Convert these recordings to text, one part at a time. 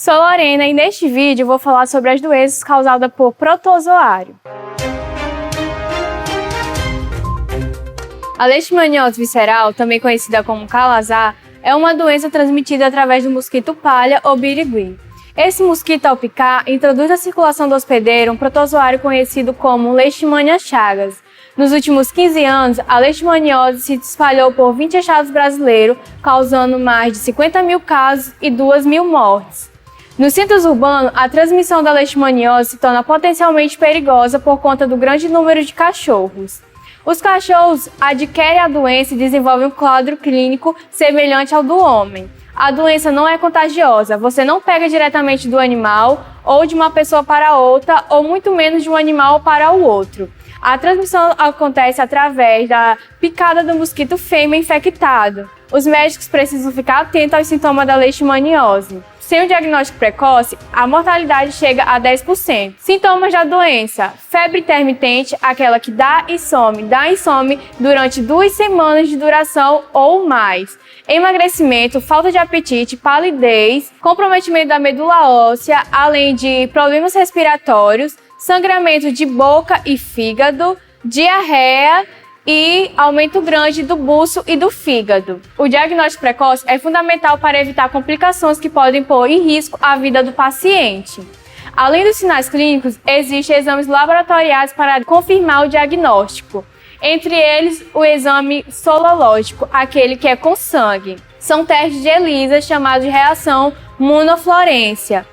Sou Lorena e neste vídeo vou falar sobre as doenças causadas por protozoário. A leishmaniose visceral, também conhecida como calazar, é uma doença transmitida através do mosquito palha ou birigui. Esse mosquito, ao picar, introduz na circulação do hospedeiro um protozoário conhecido como Leishmania chagas. Nos últimos 15 anos, a leishmaniose se espalhou por 20 estados brasileiros, causando mais de 50 mil casos e 2.000 mortes. Nos centros urbanos, a transmissão da leishmaniose se torna potencialmente perigosa por conta do grande número de cachorros. Os cachorros adquirem a doença e desenvolvem um quadro clínico semelhante ao do homem. A doença não é contagiosa, você não pega diretamente do animal ou de uma pessoa para outra, ou muito menos de um animal para o outro. A transmissão acontece através da picada do mosquito fêmea infectado. Os médicos precisam ficar atentos aos sintomas da leishmaniose. Sem o diagnóstico precoce, a mortalidade chega a 10%. Sintomas da doença: febre intermitente, aquela que dá e some durante 2 semanas de duração ou mais. Emagrecimento, falta de apetite, palidez, comprometimento da medula óssea, além de problemas respiratórios, sangramento de boca e fígado, diarreia e aumento grande do buço e do fígado. O diagnóstico precoce é fundamental para evitar complicações que podem pôr em risco a vida do paciente. Além dos sinais clínicos, existem exames laboratoriais para confirmar o diagnóstico. Entre eles, o exame sorológico, aquele que é com sangue. São testes de ELISA, chamados de reação monofluorência.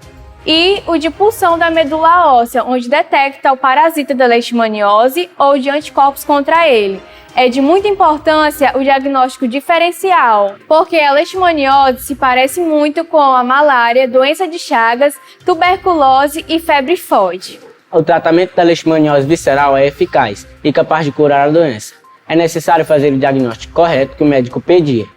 E o de pulsão da medula óssea, onde detecta o parasita da leishmaniose ou de anticorpos contra ele. É de muita importância o diagnóstico diferencial, porque a leishmaniose se parece muito com a malária, doença de Chagas, tuberculose e febre tifoide. O tratamento da leishmaniose visceral é eficaz e capaz de curar a doença. É necessário fazer o diagnóstico correto que o médico pedir.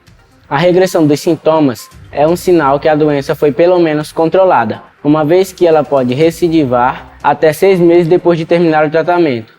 A regressão dos sintomas é um sinal que a doença foi pelo menos controlada, uma vez que ela pode recidivar até 6 meses depois de terminar o tratamento.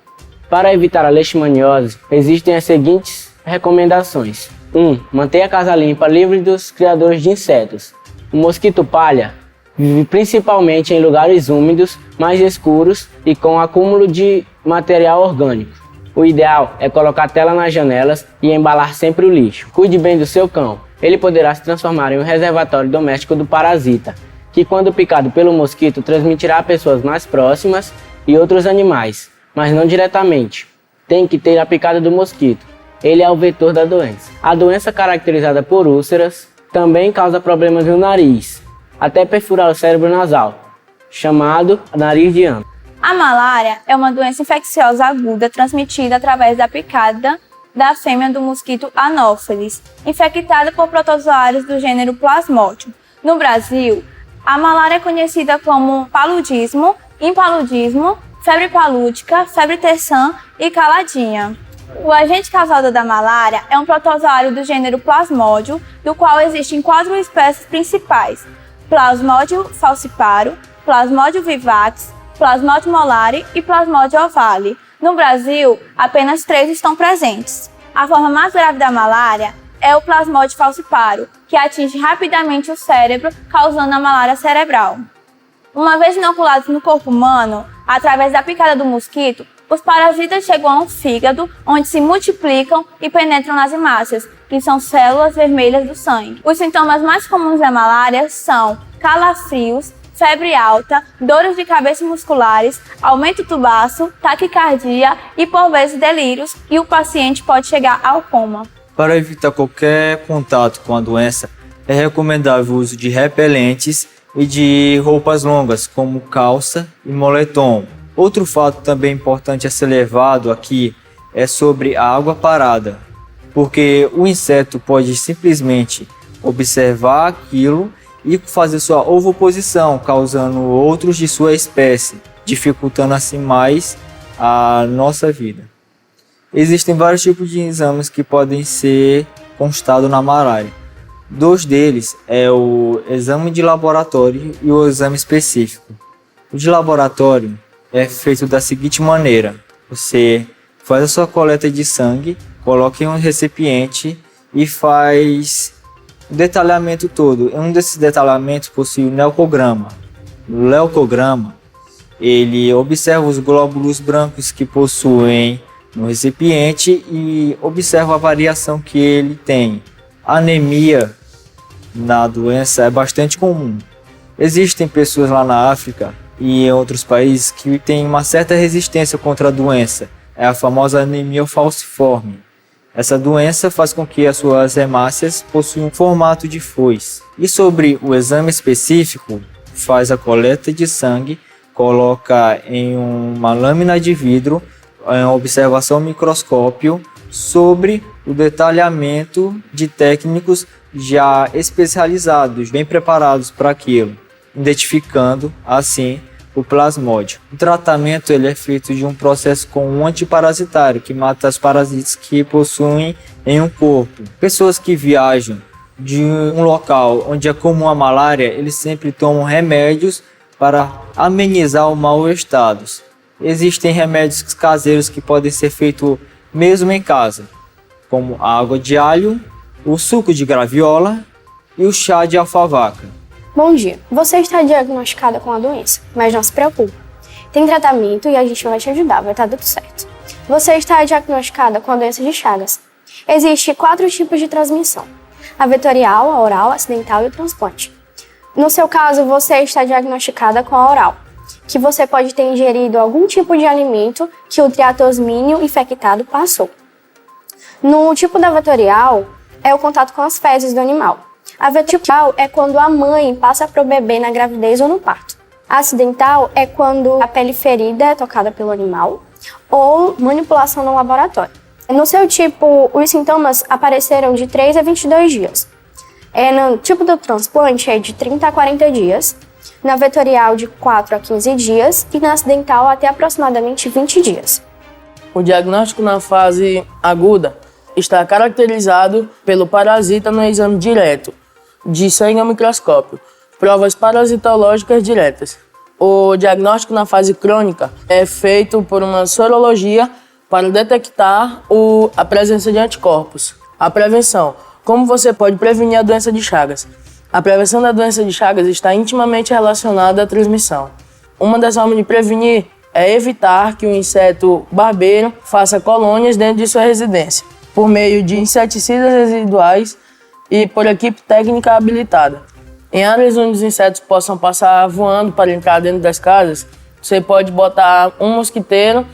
Para evitar a leishmaniose, existem as seguintes recomendações. 1. Mantenha a casa limpa, livre dos criadores de insetos. O mosquito palha vive principalmente em lugares úmidos, mais escuros e com acúmulo de material orgânico. O ideal é colocar tela nas janelas e embalar sempre o lixo. Cuide bem do seu cão. Ele poderá se transformar em um reservatório doméstico do parasita, que quando picado pelo mosquito transmitirá a pessoas mais próximas e outros animais, mas não diretamente. Tem que ter a picada do mosquito. Ele é o vetor da doença. A doença, caracterizada por úlceras, também causa problemas no nariz, até perfurar o cérebro nasal, chamado nariz de anta. A malária é uma doença infecciosa aguda transmitida através da picada da fêmea do mosquito Anopheles, infectada por protozoários do gênero Plasmodium. No Brasil, a malária é conhecida como paludismo, impaludismo, febre palúdica, febre terçã e caladinha. O agente causador da malária é um protozoário do gênero Plasmodium, do qual existem 4 espécies principais: Plasmodium falciparum, Plasmodium vivax, Plasmodium molare e Plasmodium ovale. No Brasil, apenas 3 estão presentes. A forma mais grave da malária é o Plasmodium falciparum, que atinge rapidamente o cérebro, causando a malária cerebral. Uma vez inoculados no corpo humano, através da picada do mosquito, os parasitas chegam ao fígado, onde se multiplicam e penetram nas hemácias, que são células vermelhas do sangue. Os sintomas mais comuns da malária são calafrios, febre alta, dores de cabeça musculares, aumento do baço, taquicardia e por vezes delírios, e o paciente pode chegar ao coma. Para evitar qualquer contato com a doença, é recomendável o uso de repelentes e de roupas longas, como calça e moletom. Outro fato também importante a ser levado aqui é sobre a água parada, porque o inseto pode simplesmente observar aquilo e fazer sua ovoposição, causando outros de sua espécie, dificultando assim mais a nossa vida. Existem vários tipos de exames que podem ser constados na malária. 2 deles é o exame de laboratório e o exame específico. O de laboratório é feito da seguinte maneira: você faz a sua coleta de sangue, coloca em um recipiente e faz o detalhamento todo. Um desses detalhamentos possui o leucograma. O leucograma, ele observa os glóbulos brancos que possuem no recipiente e observa a variação que ele tem. A anemia na doença é bastante comum. Existem pessoas lá na África e em outros países que têm uma certa resistência contra a doença. É a famosa anemia falciforme. Essa doença faz com que as suas hemácias possuam um formato de foice. E sobre o exame específico, faz a coleta de sangue, coloca em uma lâmina de vidro, em observação microscópio, sobre o detalhamento de técnicos já especializados, bem preparados para aquilo, identificando assim o plasmódio. O tratamento ele é feito de um processo com um antiparasitário que mata os parasitas que possuem em um corpo. Pessoas que viajam de um local onde é comum a malária, eles sempre tomam remédios para amenizar o mau estado. Existem remédios caseiros que podem ser feitos mesmo em casa, como a água de alho, o suco de graviola e o chá de alfavaca. Bom dia, você está diagnosticada com a doença, mas não se preocupe. Tem tratamento e a gente vai te ajudar, vai estar tudo certo. Você está diagnosticada com a doença de Chagas. Existem 4 tipos de transmissão: a vetorial, a oral, a acidental e o transplante. No seu caso, você está diagnosticada com a oral, que você pode ter ingerido algum tipo de alimento que o triatosmínio infectado passou. No tipo da vetorial, é o contato com as fezes do animal. A vetorial é quando a mãe passa para o bebê na gravidez ou no parto. A acidental é quando a pele ferida é tocada pelo animal ou manipulação no laboratório. No seu tipo, os sintomas apareceram de 3 a 22 dias. No tipo do transplante é de 30 a 40 dias, na vetorial de 4 a 15 dias e na acidental até aproximadamente 20 dias. O diagnóstico na fase aguda está caracterizado pelo parasita no exame direto, de sangue ao microscópio, provas parasitológicas diretas. O diagnóstico na fase crônica é feito por uma sorologia para detectar a presença de anticorpos. A prevenção. Como você pode prevenir a doença de Chagas? A prevenção da doença de Chagas está intimamente relacionada à transmissão. Uma das formas de prevenir é evitar que o inseto barbeiro faça colônias dentro de sua residência, por meio de inseticidas residuais e por equipe técnica habilitada. Em áreas onde os insetos possam passar voando para entrar dentro das casas, você pode botar um mosquiteiro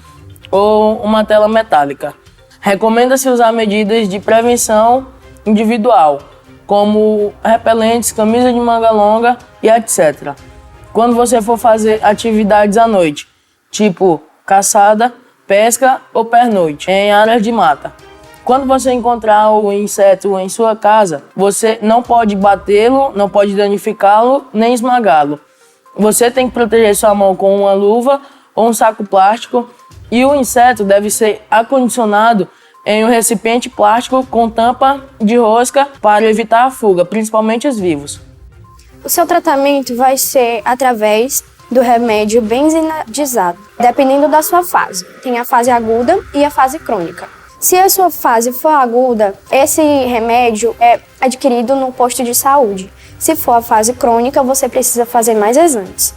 ou uma tela metálica. Recomenda-se usar medidas de prevenção individual, como repelentes, camisa de manga longa e etc. Quando você for fazer atividades à noite, tipo caçada, pesca ou pernoite, em áreas de mata. Quando você encontrar o inseto em sua casa, você não pode batê-lo, não pode danificá-lo, nem esmagá-lo. Você tem que proteger sua mão com uma luva ou um saco plástico e o inseto deve ser acondicionado em um recipiente plástico com tampa de rosca para evitar a fuga, principalmente os vivos. O seu tratamento vai ser através do remédio benzodiazepam, dependendo da sua fase. Tem a fase aguda e a fase crônica. Se a sua fase for aguda, esse remédio é adquirido no posto de saúde. Se for a fase crônica, você precisa fazer mais exames.